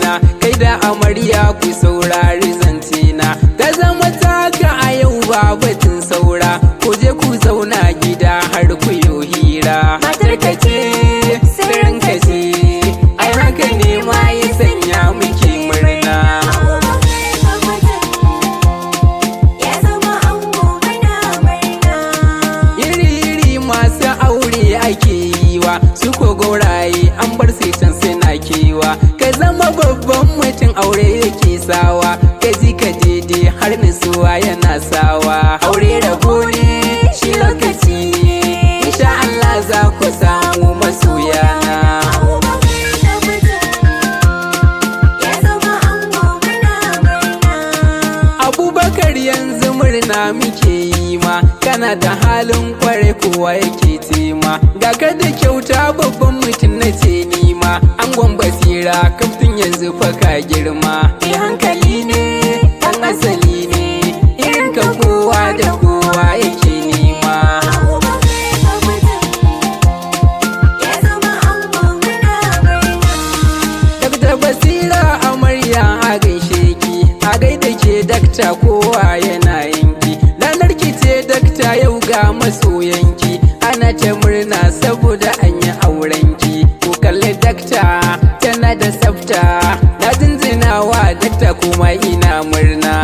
na, kai da amarya ku saurari zance na. Ta zama taka a yau ba batun saura, ku je ku zauna gida har ku yo hira. Matar ka ce sirrin ka ce, ai haka ne ma ya sanya muke murna. Ake yi wa su ko gauraye an bar sai can suna kewa. Ka zama babban mutum aure yake sawa, ka ji ka daidai har nutsuwa yana sawa. Aure rabo ne shi lokaci ne, insha Allah za ku samu masoyana. Abubakar yanzu murna muke yi ma, kana da halin kware kowa yake tema. Ga ka da kyauta babban mutum na ce nima, angon Basira kaftin yanzu fa ka girma. Mai hankali ne ɗan asali ne, irin ka kowa da kowa yake nema. Dakta Basira amarya a gaishe ki, a gaida ke dakta kowa yana yanki. Ranar ki ce dakta yau ga masoyanki, ana ta murna saboda an yi aurenki. Ku kalli dakta tana da tsafta, na jinjinawa dakta kuma ina murna.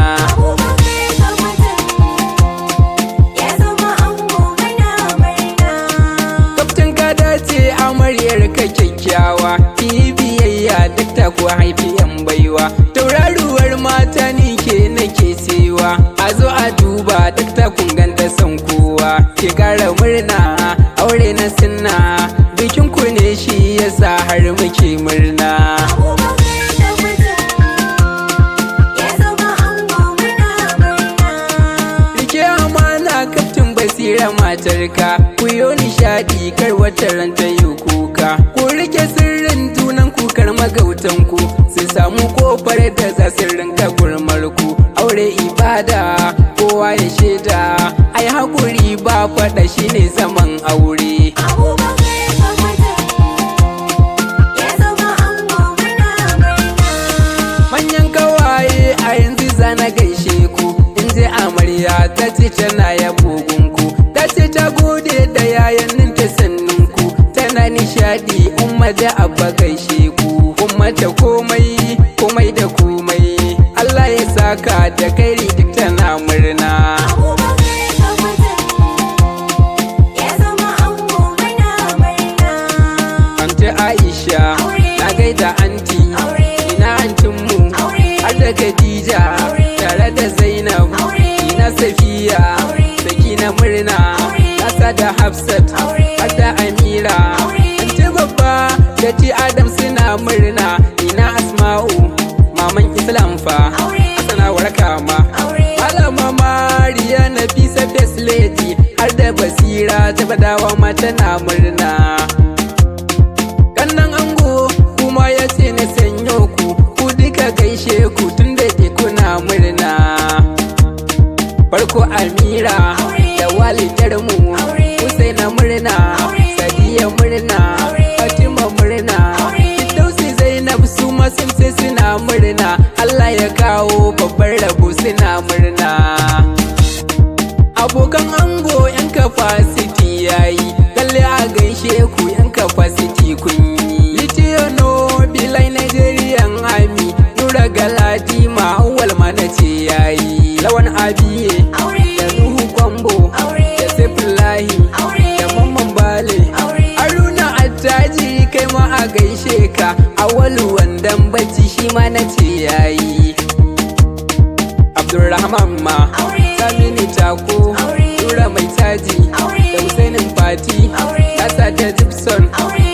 Kaftin ka dace amaryar ka kyakkyawa, ki yi biyayya dakta ku haifi yan baiwa. Tauraruwar mata ni ke nake cewa, a zo a duba dakta kun ganta son kowa. Ki kara murna aure na sunna, bikin ku ne shi yasa har muke murna. Rike amana kaftin Basira matarka, ku yo nishadi kar wata ran ta yi kuka. Ku rike sirrin junan ku kar magautan ku su samu kofar da za su rinka gurmar ku. Aure ibada kowa ya shaida, ai hakuri ba faɗa shine zaman aure. Manyan kawaye a yanzu zana gaishe ku, in je amarya ta ce tana yabo gunku, ta ce ta gode da yayannin ta sannun ku, tana nishadi umma da abba gaishe ku. Umma ta komai da komai, Allah ya saka da kairi duk tana murna. Anta Aisha na gaida anti, ina antinmu har da Khadija tare da Zainab, ina Safiya Sakina murna, Nasa da Hafsat har da Amira. Anti babba da ti Adam suna murna, ina Asma'u maman Islam fa Asana warka ma. Malama Mariya Nafisa Best Lady har da Basira ta Badawa ma tana murna. Kannan ango kuma ya ce na sanyo ku, ku duka gaishe ku tun da ke kuna murna. Farko Amira da walidarmu, Husaina murna, Sadiya murna, Fatima murna, Firdausi Zainab su ma sun ce suna murna. Allah ya kawo babbar rabo suna murna. Abokan ango yan capacity yayi, lalle a gaishe ku yan capacity kun yi. Litiyono Bilai Nigerian Army, Nura Galadima awwal mana ce yayi. Lawan Abiye da Nuhu Kwambo da Saifullahi da Mamman Bale, Haruna Attajiri kai ma a gaishe ka. Awalu wandan bacci shi ma na ce yayi. Abdulrahman ma Samini Tako, Nura Mai Taji da Husainin Fati, Nasa da Gibson,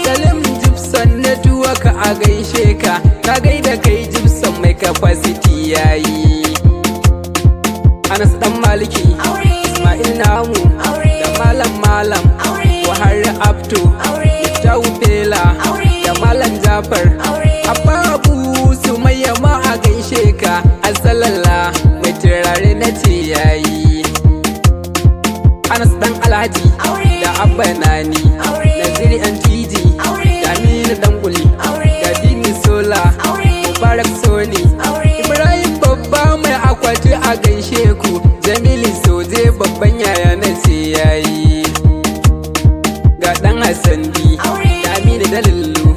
Salim Gibson na tuwa ka a gaishe ka. Na gaida kai Gibson mai capacity yayi. Anas dan Maliki, Ismail Namu da Malam Buhari Abdu, Jawu Bela da Malam Jafar, Abba Abu Sumayya ma a gaishe ka. Asalala mai turare na ce yayi. Anas dan Alhaji da Abba Nani, Naziri Antiji da Aminu Danguli da Dini Sola, Mubarak Mubarak Soni, Ibrahim babba mai akwati a gaishe ku, Jamilu Soje babban yaya na ce yayi. Ga ɗan Hassan bi, da Aminu da Lullu,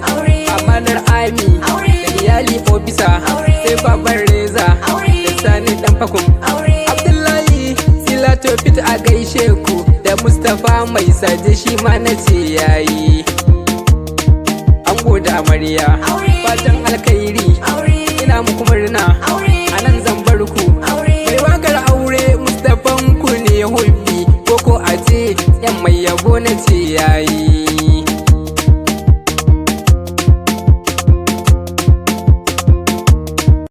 Amanar Ami, da iyali Ofisa, sai baban Reza, da Sani ɗan Fakum. Abdullahi Silato fit a gaishe ku, da Mustapha mai saje shi ma na ce yayi. Ango da amarya, fatan alkhairi, ina muku murna, a nan zan bar ku. Mai wakar aure Mustapha ku ne hubbi, koko a ce yan mai yabo na ce yayi.